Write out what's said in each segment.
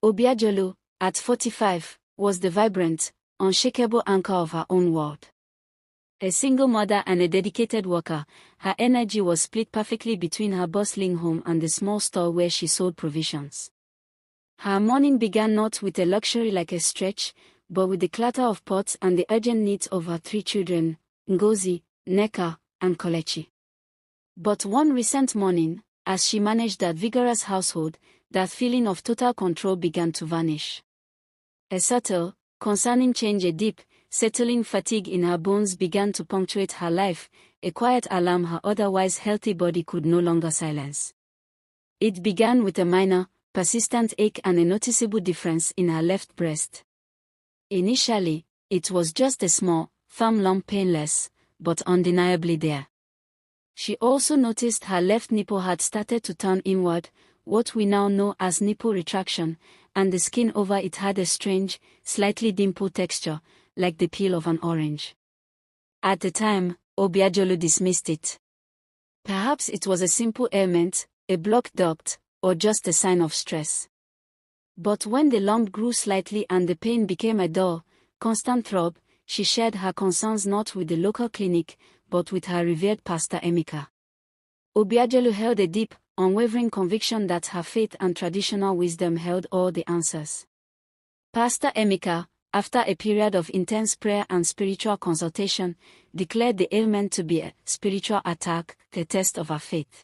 Obiajulu, at 45, was the vibrant, unshakable anchor of her own world. A single mother and a dedicated worker, her energy was split perfectly between her bustling home and the small store where she sold provisions. Her morning began not with a luxury like a stretch, but with the clatter of pots and the urgent needs of her 3 children, Ngozi, Nneka, and Kelechi. But one recent morning, as she managed that vigorous household, that feeling of total control began to vanish. A subtle, concerning change, a deep, settling fatigue in her bones began to punctuate her life, a quiet alarm her otherwise healthy body could no longer silence. It began with a minor, persistent ache and a noticeable difference in her left breast. Initially, it was just a small, firm lump, painless, but undeniably there. She also noticed her left nipple had started to turn inward, what we now know as nipple retraction, and the skin over it had a strange, slightly dimpled texture, like the peel of an orange. At the time, Obiajulu dismissed it. Perhaps it was a simple ailment, a blocked duct, or just a sign of stress. But when the lump grew slightly and the pain became a dull, constant throb, she shared her concerns not with the local clinic, but with her revered Pastor Emeka. Obiajulu held a deep, unwavering conviction that her faith and traditional wisdom held all the answers. Pastor Emeka, after a period of intense prayer and spiritual consultation, declared the ailment to be a spiritual attack, the test of her faith.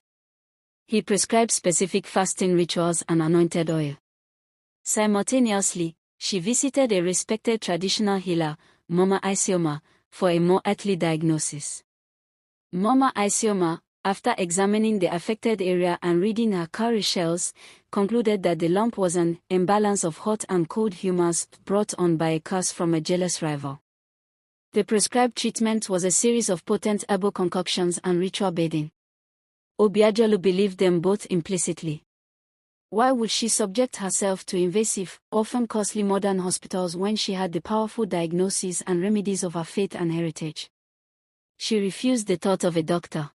He prescribed specific fasting rituals and anointed oil. Simultaneously, she visited a respected traditional healer, Mama Isioma, for a more earthly diagnosis. Mama Isioma, after examining the affected area and reading her cowrie shells, concluded that the lump was an imbalance of hot and cold humors brought on by a curse from a jealous rival. The prescribed treatment was a series of potent herbal concoctions and ritual bathing. Obiajulu believed them both implicitly. Why would she subject herself to invasive, often costly modern hospitals when she had the powerful diagnoses and remedies of her faith and heritage? She refused the thought of a doctor.